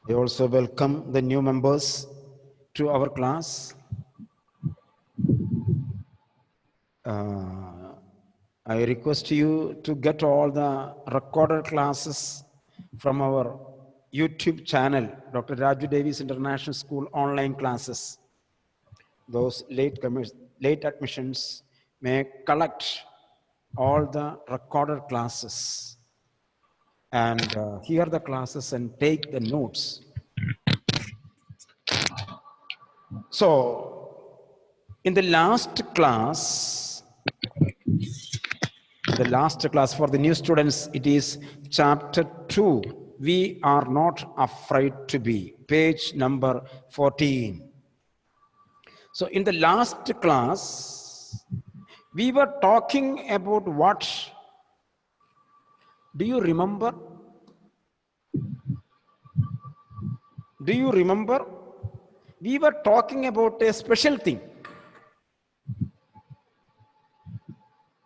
I also welcome the new members to our class. I request you to get all the recorded classes from our YouTube channel, Dr. Raju Davis International School online classes. Those late admissions may collect all the recorded classes and hear the classes and take the notes. So, in the last class for the new students, it is chapter 2. We are not afraid to be, page number 14. So, in the last class, we were talking about what? Do you remember? Do you remember? We were talking about a special thing.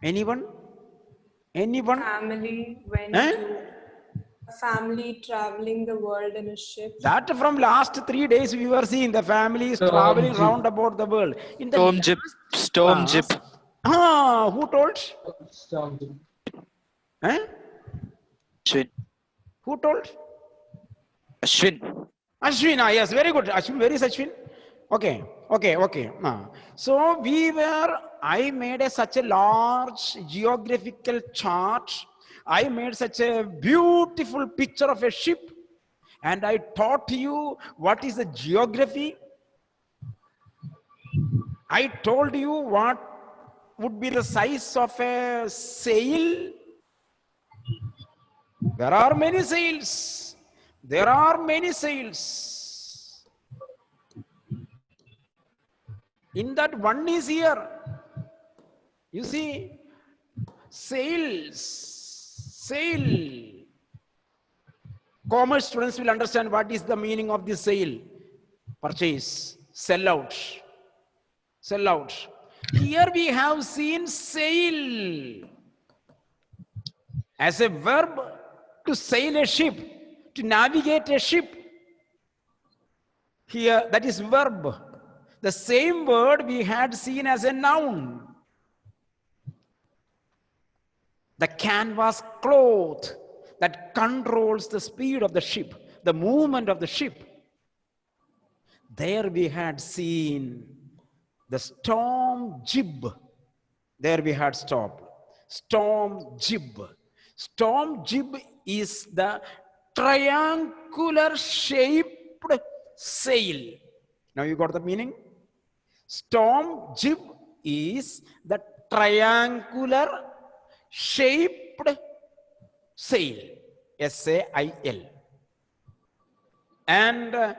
Anyone? Anyone? Family went to a family traveling the world in a ship. That from last 3 days we were seeing the families traveling round about the world. In the Storm Jeep. Who told? Ashwin. Who told? Ashwin. Ashwin, yes, very good. Ashwin, where is Ashwin? Okay. So I made such a large geographical chart. I made such a beautiful picture of a ship. And I taught you what is the geography. I told you what would be the size of a sail. There are many sails. There are many sails. In that one is here. You see, sails, sail. Commerce students will understand what is the meaning of this sale. Purchase, sell out, sell out. Here we have seen sail as a verb to sail a ship, to navigate a ship. Here, that is verb. The same word we had seen as a noun. The canvas cloth that controls the speed of the ship, the movement of the ship. There we had seen the storm jib. There we had stopped. Storm jib. Storm jib is the triangular shaped sail. Now you got the meaning? Storm jib is the triangular shaped sail, S-A-I-L. And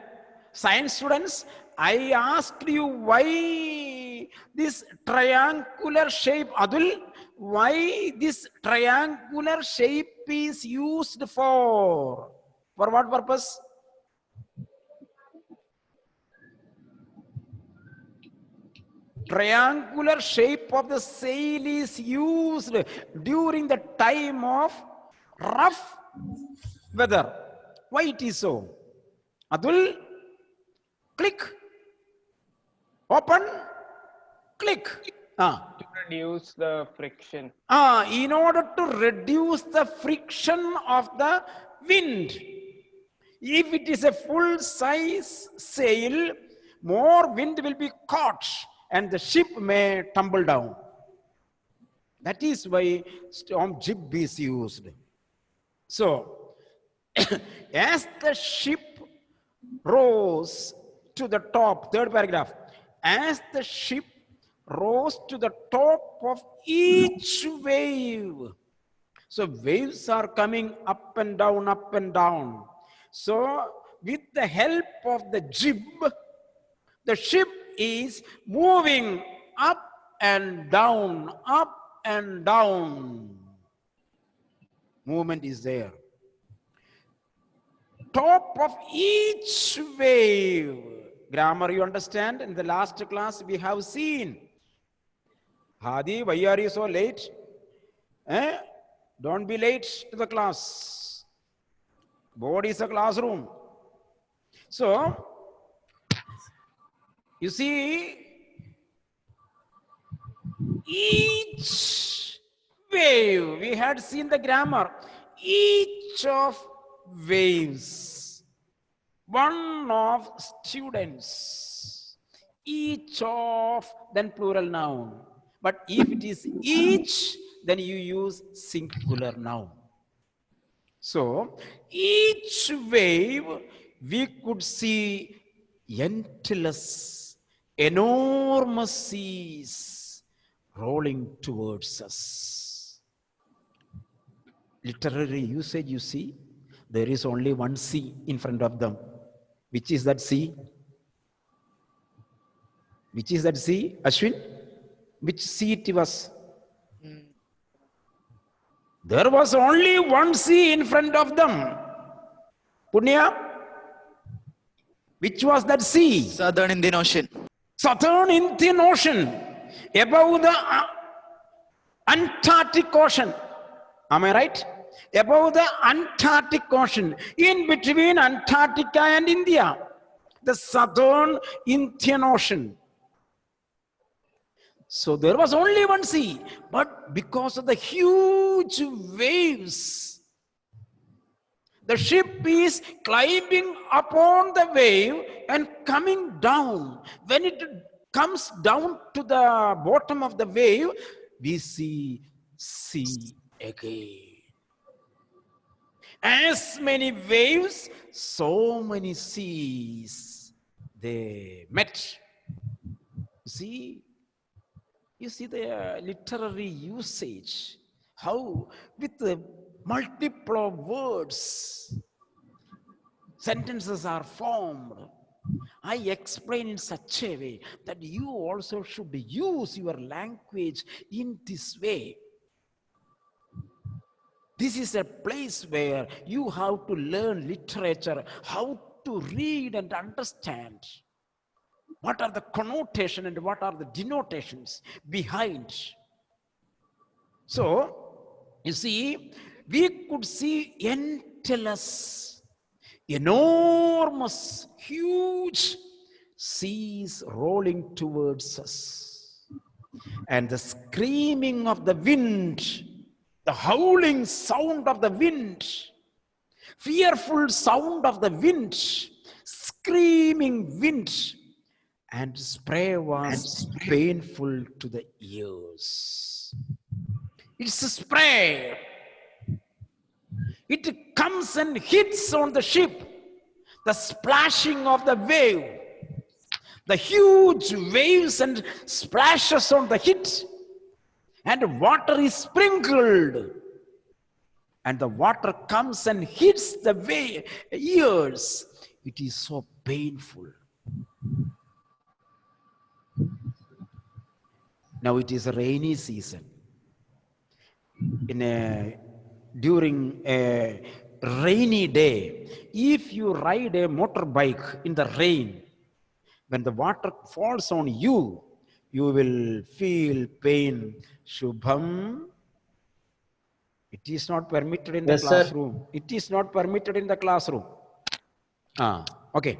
science students, I asked you why this triangular shape, Adul, why this triangular shape is used for? For what purpose? Triangular shape of the sail is used during the time of rough weather. Why it is so? Adul, click. Open, click. To reduce the friction. In order to reduce the friction of the wind. If it is a full size sail, more wind will be caught and the ship may tumble down. That is why storm jib is used. So, as the ship rose to the top, third paragraph, as the ship rose to the top of each wave. So waves are coming up and down, up and down. So with the help of the jib, the ship is moving up and down, up and down. Movement is there. Top of each wave. Grammar you understand? In the last class we have seen. Hadi, why are you so late? Don't be late to the class. Board is a classroom. So, you see, each wave, we had seen the grammar, each of waves, one of students, each of, then plural noun. But if it is each, then you use singular noun. So each wave we could see endless, enormous seas rolling towards us. Literary usage, you see, there is only one sea in front of them. Which is that sea? Which is that sea, Ashwin? Which sea it was? There was only one sea in front of them. Punya, which was that sea? Southern Indian Ocean. Southern Indian Ocean, above the Antarctic Ocean. Am I right? Above the Antarctic Ocean, in between Antarctica and India, the Southern Indian Ocean. So there was only one sea, but because of the huge waves, the ship is climbing upon the wave and coming down. When it comes down to the bottom of the wave, we see sea again. As many waves, so many seas they met. You see the literary usage, how with the multiple of words, sentences are formed. I explain in such a way that you also should use your language in this way. This is a place where you have to learn literature, how to read and understand. What are the connotation and what are the denotations behind? So, you see, we could see endless, enormous, huge seas rolling towards us. And the screaming of the wind, the howling sound of the wind, fearful sound of the wind, screaming wind, and spray was painful to the ears. It's a spray. It comes and hits on the ship. The splashing of the wave, the huge waves and splashes on the hit, and water is sprinkled, and the water comes and hits the ears. It is so painful. Now it is a rainy season. During a rainy day, if you ride a motorbike in the rain, when the water falls on you, you will feel pain. Shubham, it is not permitted in the classroom. Sir. It is not permitted in the classroom. Okay.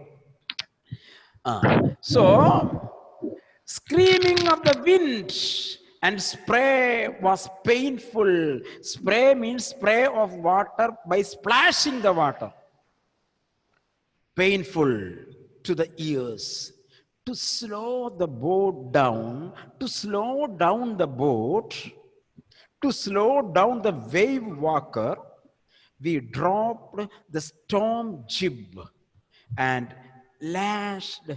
So, screaming of the wind and spray was painful. Spray means spray of water by splashing the water. Painful to the ears. To slow the boat down, to slow down the boat, to slow down the wave walker, we dropped the storm jib and lashed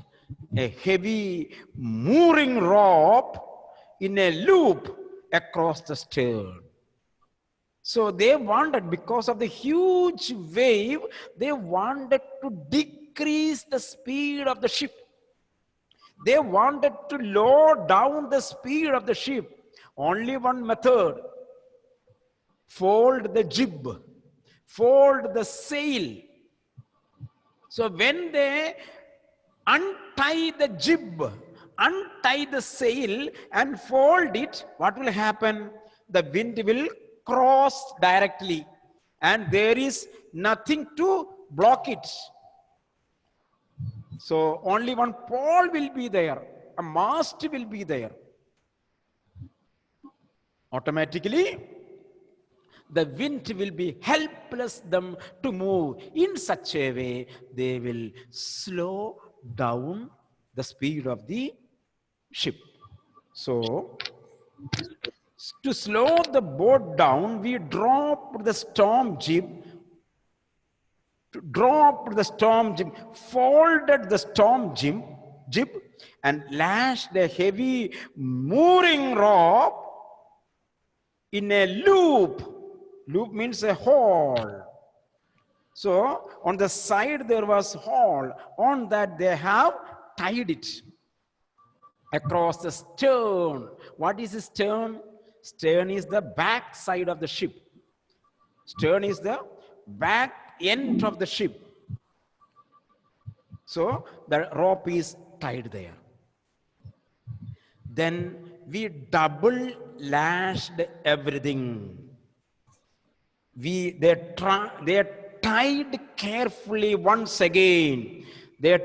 a heavy mooring rope in a loop across the stern. So they wanted, because of the huge wave, they wanted to decrease the speed of the ship. They wanted to lower down the speed of the ship. Only one method: fold the jib, fold the sail. So when they untie the jib, untie the sail and fold it, what will happen? The wind will cross directly and there is nothing to block it. So only one pole will be there, a mast will be there. Automatically, the wind will be helpless them to move. In such a way, they will slow down the speed of the ship. So, to slow the boat down, we dropped the storm jib, folded the storm jib, and lashed a heavy mooring rope in a loop. Loop means a hole. So on the side there was hole. On that they have tied it across the stern. What is the stern? Stern is the back side of the ship. Stern is the back end of the ship. So the rope is tied there. Then we double lashed everything. They tied carefully once again. They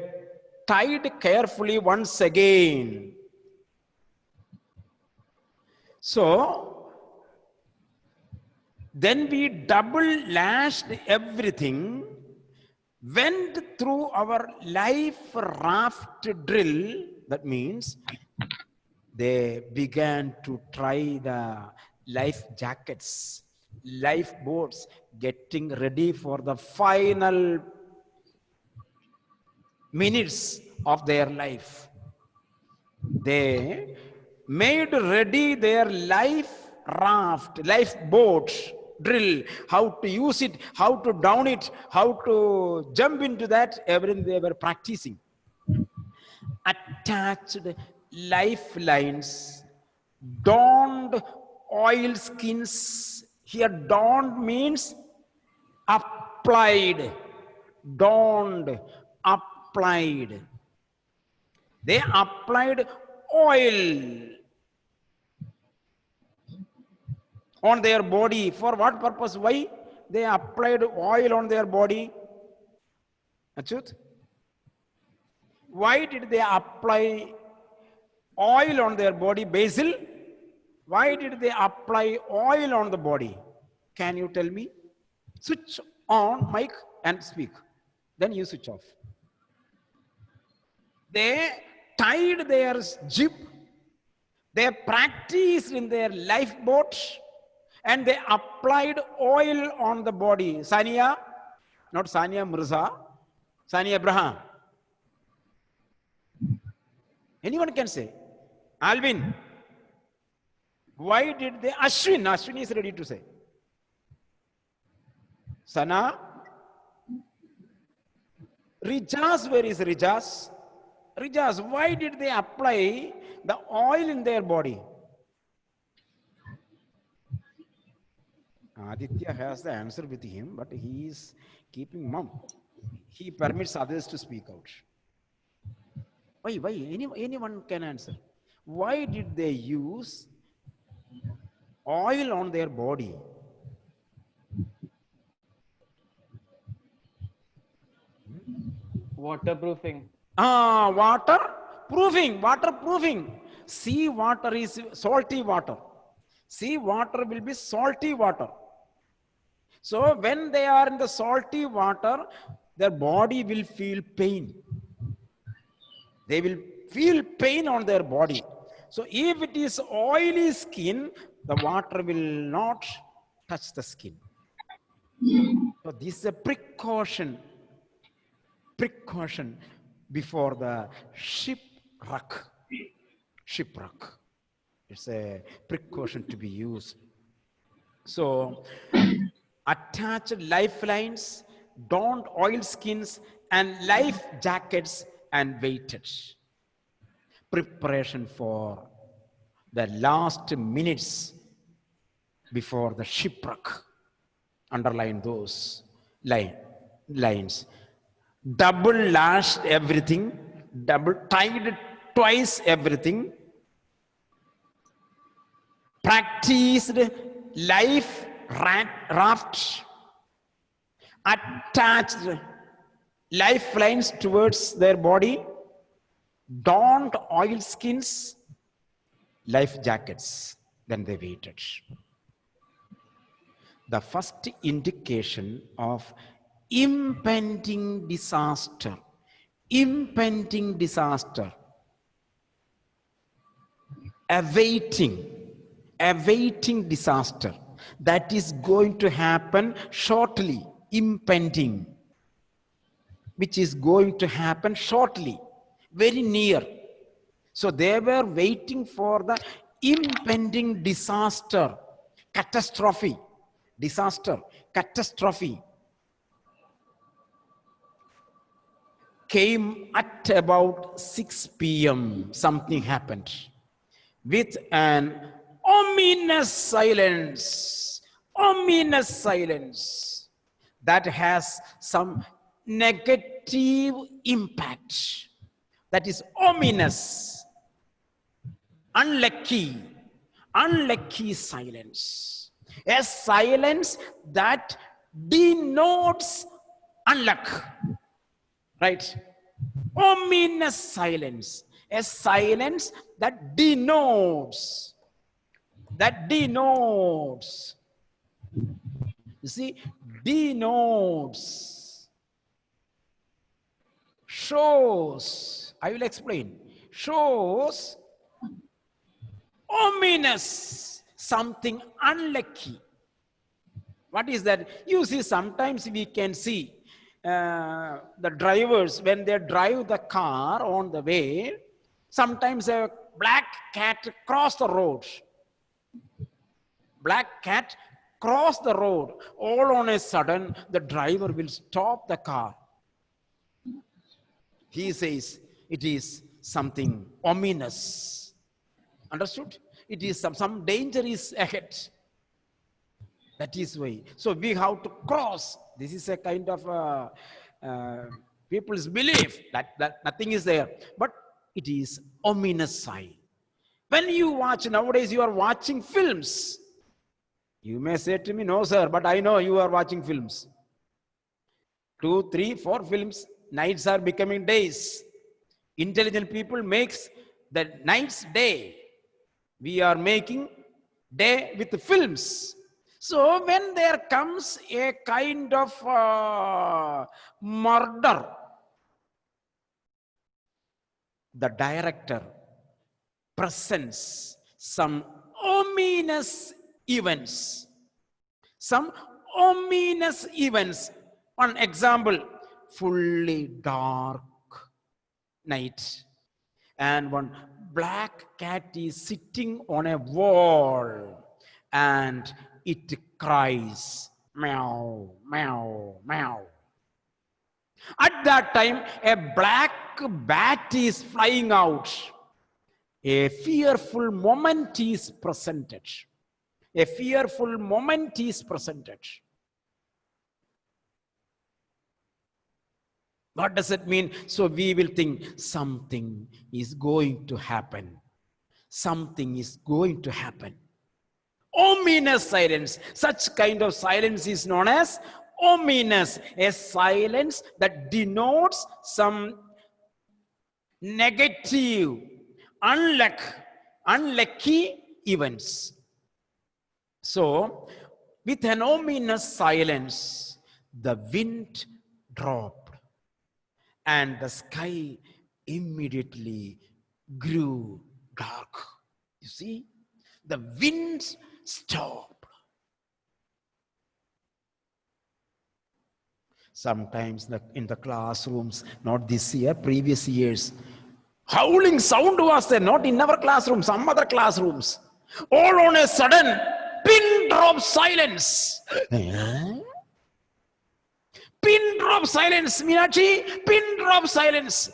tied carefully once again. So then we double lashed everything, went through our life raft drill. That means they began to try the life jackets, lifeboats, getting ready for the final minutes of their life. They made ready their life raft, lifeboat drill, how to use it, how to down it, how to jump into that, everything they were practicing. Attached lifelines, donned oil skins. Here donned means applied, donned, applied. They applied oil on their body. For what purpose? Why they applied oil on their body? Achut? Why did they apply oil on their body? Basil, why did they apply oil on the body? Can you tell me? Switch on mic and speak. Then you switch off. They tied their jib. They practiced in their lifeboat and they applied oil on the body. Sania, not Sania Mirza, Sania Abraham. Anyone can say. Alvin, why did they? Ashwin is ready to say. Sana, Rijas, where is Rijas? Rijas, why did they apply the oil in their body? Aditya has the answer with him, but he is keeping mum. He permits others to speak out. Why? Anyone can answer. Why did they use oil on their body? Waterproofing. Waterproofing. Sea water is salty water. Sea water will be salty water. So when they are in the salty water, their body will feel pain. They will feel pain on their body. So if it is oily skin, the water will not touch the skin. So this is a precaution before the shipwreck. It's a precaution to be used. So attached lifelines, donned oil skins and life jackets and waited. Preparation for the last minutes before the shipwreck. Underline those lines. Double lashed everything, double tied twice everything, practiced life raft, attached lifelines towards their body, donned oilskins, life jackets. Then they waited. The first indication of impending disaster, awaiting disaster that is going to happen shortly, impending, which is going to happen shortly, very near. So they were waiting for the impending disaster, catastrophe, came at about 6 p.m. Something happened with an ominous silence that has some negative impact. That is ominous, unlucky silence. A silence that denotes unluck. Right? Ominous silence. A silence that denotes. You see, denotes. Shows. I will explain. Shows ominous, something unlucky. What is that? You see, sometimes we can see the drivers, when they drive the car on the way, sometimes a black cat cross the road. All on a sudden, the driver will stop the car. He says it is something ominous. Understood? It is some danger is ahead. That is why. So we have to cross. This is a kind of people's belief that nothing is there. But it is ominous sign. When you watch, nowadays you are watching films. You may say to me, no sir, but I know you are watching films. 2, 3, 4 films. Nights are becoming days. Intelligent people makes the nights day. We are making day with the films. So when there comes a kind of murder, the director presents some ominous events. One example, fully dark night, and one black cat is sitting on a wall and it cries, meow, meow, meow. At that time, a black bat is flying out. A fearful moment is presented. What does it mean? So we will think something is going to happen. Ominous silence. Such kind of silence is known as ominous. A silence that denotes some negative, unlucky events. So, with an ominous silence, the wind dropped and the sky immediately grew dark. You see, the wind stopped. Sometimes in the classrooms, not this year, previous years, howling sound was there, not in our classroom, some other classrooms. All on a sudden, pin drop silence. Pin drop silence, Meenakshi, pin drop silence.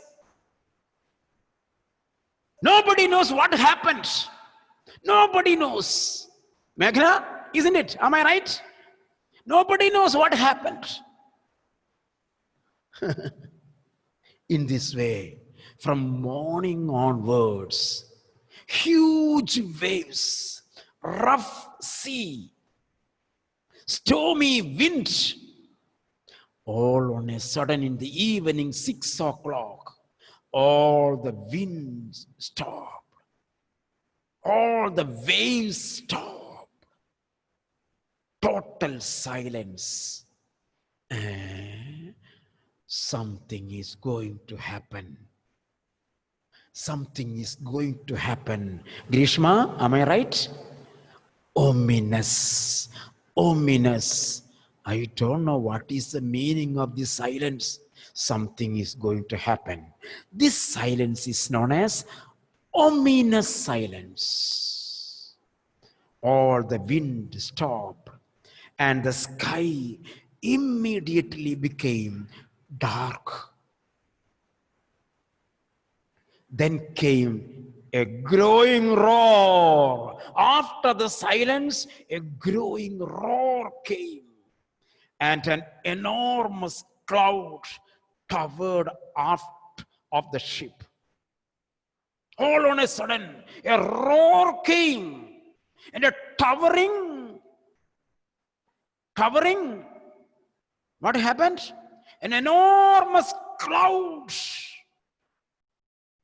Nobody knows what happened. Nobody knows. Meghna, isn't it? Am I right? Nobody knows what happened. In this way, from morning onwards, huge waves, rough sea, stormy wind, All on a sudden in the evening, 6 o'clock, all the winds stopped. All the waves stopped. Total silence. Something is going to happen. Something is going to happen. Grishma, am I right? Ominous. Ominous. I don't know what is the meaning of this silence. Something is going to happen. This silence is known as ominous silence. All the wind stopped and the sky immediately became dark. Then came a growing roar. After the silence, a growing roar came. And an enormous cloud covered aft of the ship. All on a sudden, a roar came. And a towering, what happened? An enormous cloud,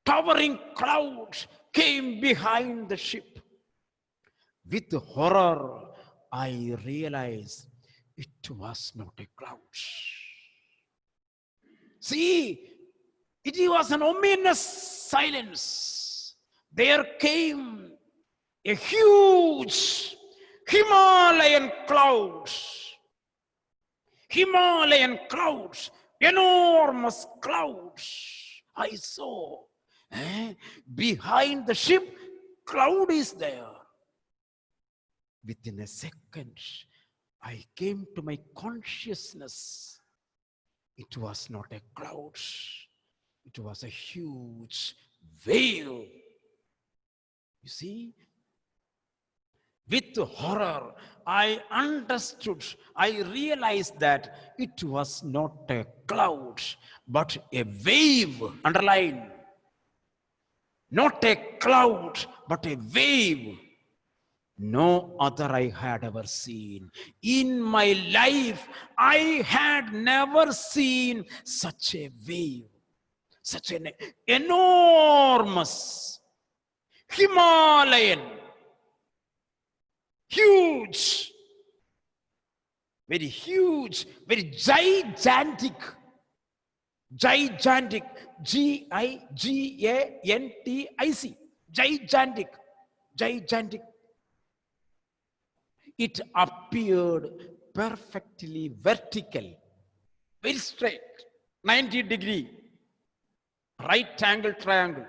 towering cloud came behind the ship. With horror, I realized it was not a cloud. See, it was an ominous silence. There came a huge Himalayan clouds. Himalayan clouds, enormous clouds. I saw behind the ship, cloud is there. Within a second, I came to my consciousness. It was not a cloud. It was a huge wave. You see? With horror, I understood, I realized that it was not a cloud, but a wave. Underline. Not a cloud, but a wave. No other I had ever seen. In my life, I had never seen such a wave, such an enormous Himalayan, huge, very huge, very gigantic, G-I-G-A-N-T-I-C, gigantic. It appeared perfectly vertical, very straight, 90-degree, right angle triangle.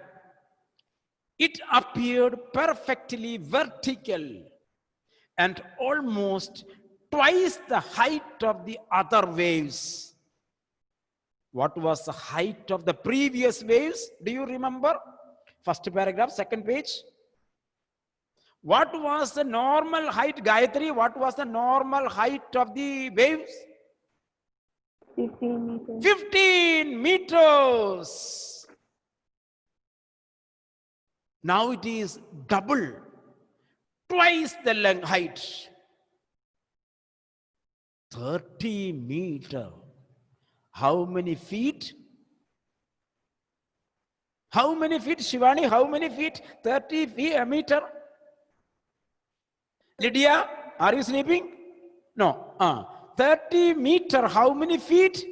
It appeared perfectly vertical and almost twice the height of the other waves. What was the height of the previous waves? Do you remember? First paragraph, second page. What was the normal height, Gayatri? What was the normal height of the waves? 15 meters. 15 meters. Now it is double, twice the length height. 30 meters. How many feet? How many feet, Shivani? How many feet? 30 feet a meter. Lydia, are you sleeping? No. 30 meter. How many feet?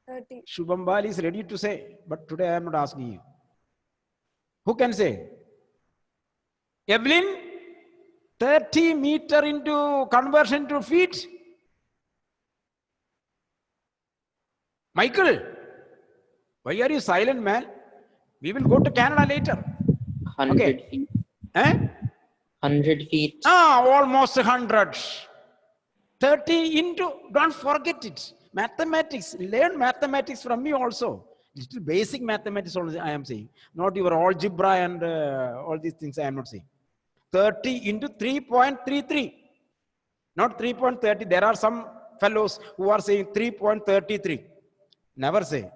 30. Shubhambal is ready to say, but today I am not asking you. Who can say? Evelyn, 30 meter into conversion to feet? Michael, why are you silent, man? We will go to Canada later. 100 feet. 100 feet. Almost 100. 30 into, don't forget it. Mathematics, learn mathematics from me also. Little basic mathematics only I am saying. Not your algebra and all these things I am not saying. 30 into 3.33. Not 3.30. There are some fellows who are saying 3.33. Never say.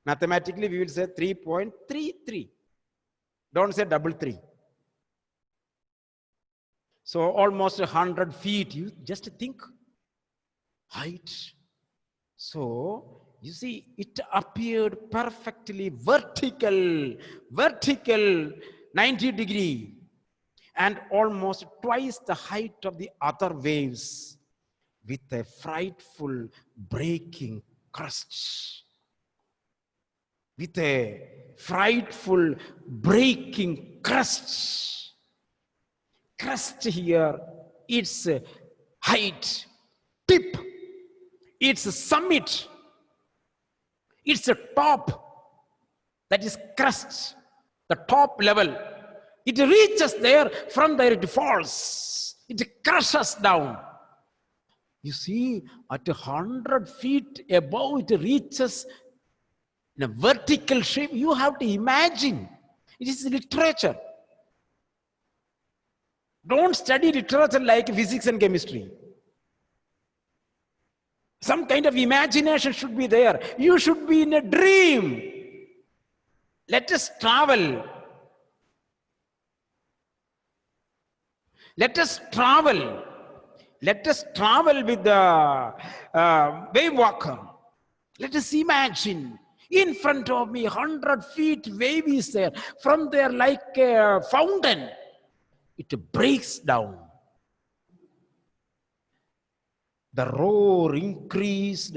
Mathematically, we will say 3.33. Don't say double 3. So almost 100 feet. You just think. Height. So you see, it appeared perfectly vertical 90-degree, and almost twice the height of the other waves, with a frightful breaking crust. With a frightful breaking crust. Crest here, its height, tip, its summit, its top, that is crest, the top level. It reaches there, from there it falls, it crushes down. You see, at 100 feet above, it reaches in a vertical shape. You have to imagine. It is literature. Don't study literature like physics and chemistry. Some kind of imagination should be there. You should be in a dream. Let us travel. Let us travel. Let us travel with the wave walker. Let us imagine. In front of me, 100 feet wave is there. From there, like a fountain, it breaks down. The roar increased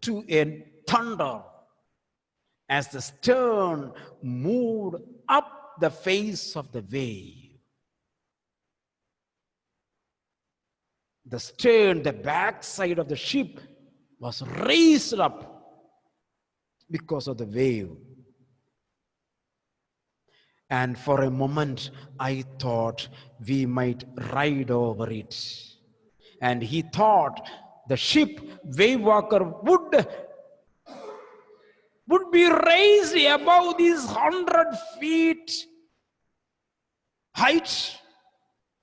to a thunder as the stern moved up the face of the wave. The stern, the backside of the ship, was raised up because of the wave. And for a moment, I thought we might ride over it. And he thought the ship, wave walker, would be raised above these 100 feet height,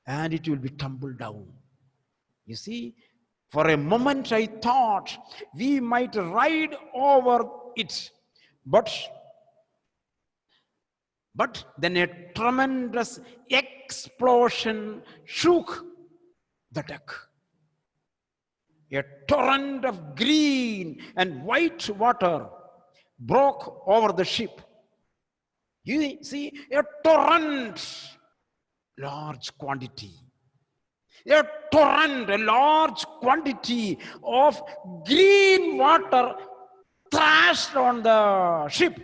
and it will be tumbled down. You see, for a moment I thought we might ride over it, but then a tremendous explosion shook the deck. A torrent of green and white water broke over the ship. You see, a torrent, large quantity. A torrent, a large quantity of green water thrashed on the ship.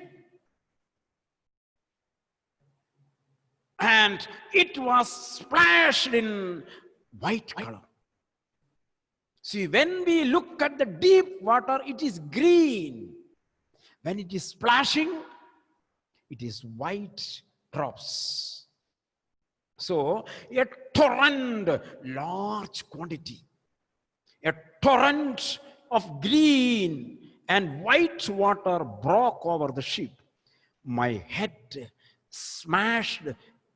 And it was splashed in white color. See, when we look at the deep water, it is green. When it is splashing, it is white drops. So, a torrent, large quantity, a torrent of green and white water broke over the ship. My head smashed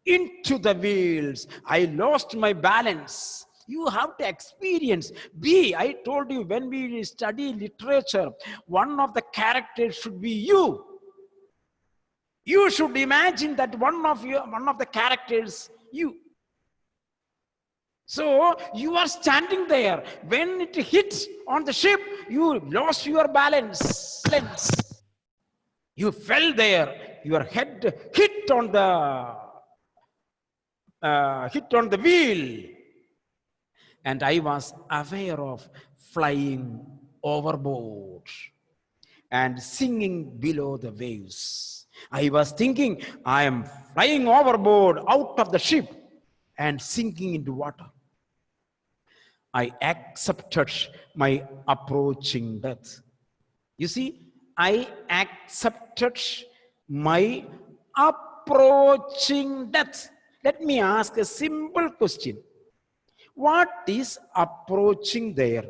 into the wheels. I lost my balance. You have to experience. I told you, when we study literature, one of the characters should be you. You should imagine that one of the characters, you. So you are standing there. When it hit on the ship, you lost your balance. You fell there. Your head hit on the wheel. And I was aware of flying overboard and singing below the waves. I was thinking, I am flying overboard out of the ship and sinking into water. I accepted my approaching death. You see, I accepted my approaching death. Let me ask a simple question. What is approaching there?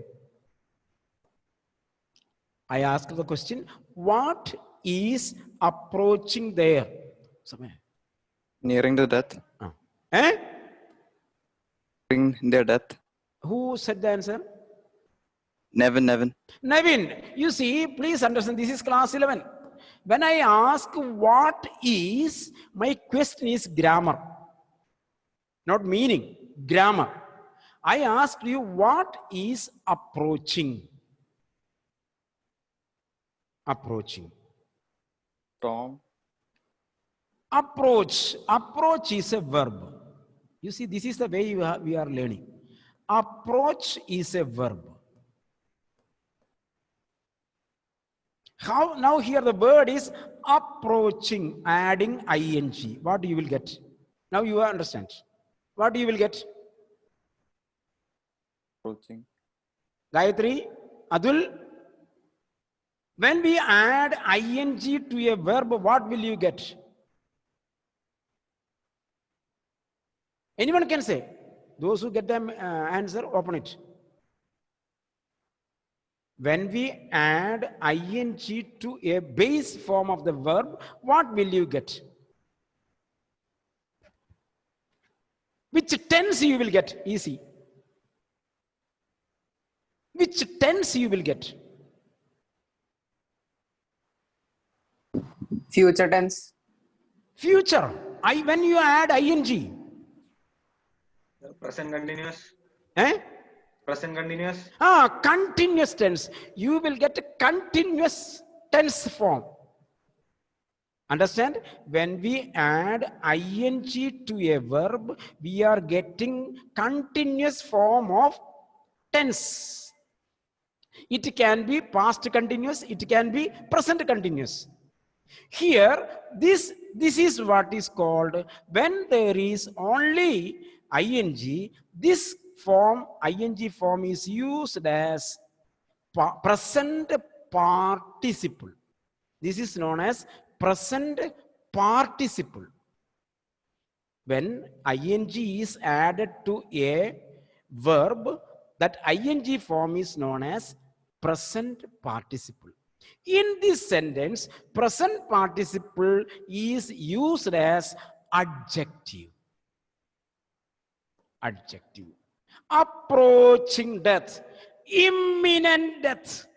I asked the question, what is approaching there? Nearing the death. Nearing their death. Who said the answer? Nevin. Nevin, you see, please understand, this is class 11. When I ask what is, my question is grammar, not meaning, grammar. I asked you, what is approaching? Approaching. Storm. Approach. Approach is a verb. You see, this is the way we are learning. Approach is a verb. How now here the word is approaching, adding ing. What you will get? Now you understand. What you will get? Approaching. Gayatri, Adul. When we add ing to a verb, what will you get? Anyone can say. Those who get the answer, open it. When we add ing to a base form of the verb, what will you get? Which tense you will get? Easy. Which tense you will get? Future tense. Future. When you add ing. Present continuous. Eh? Present continuous. Continuous tense. You will get a continuous tense form. Understand? When we add ing to a verb, we are getting continuous form of tense. It can be past continuous, it can be present continuous. Here, this is what is called, when there is only ing, this form, ing form is used as present participle. This is known as present participle. When ing is added to a verb, that ing form is known as present participle. In this sentence, present participle is used as adjective. Adjective. Approaching death. Imminent death.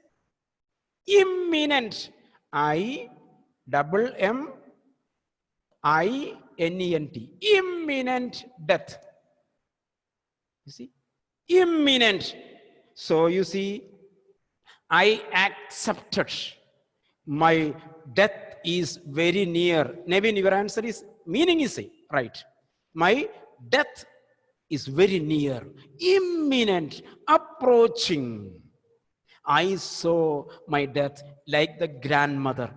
Imminent. I-double-M-I-N-E-N-T. Imminent death. You see? Imminent. So you see, I accepted. My death is very near. Nevin, your answer is, meaning is right. My death is very near. Imminent. Approaching. I saw my death like the grandmother.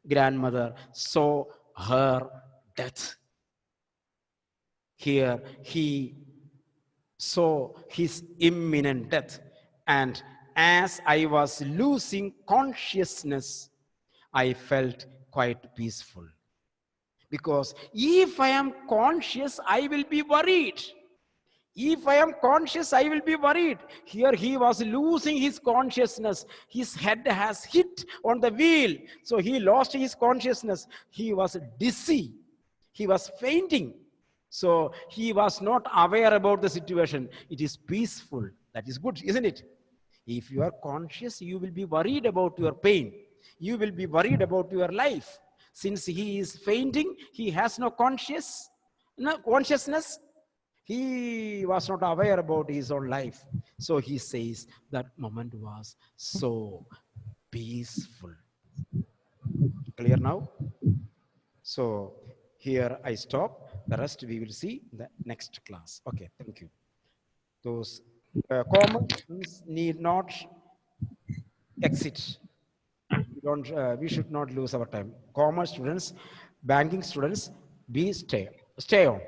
Grandmother saw her death. Here he saw his imminent death. And as I was losing consciousness, I felt quite peaceful. Because if I am conscious, I will be worried. If I am conscious, I will be worried. Here he was losing his consciousness. His head has hit on the wheel. So he lost his consciousness. He was dizzy. He was fainting. So he was not aware about the situation. It is peaceful. That is good, isn't it? If you are conscious, you will be worried about your pain. You will be worried about your life. Since he is fainting, he has no consciousness. He was not aware about his own life. So he says that moment was so peaceful. Clear now? So here I stop. The rest we will see in the next class. Okay, thank you. Those common students need not exit. We should not lose our time. Commerce students, banking students, stay on.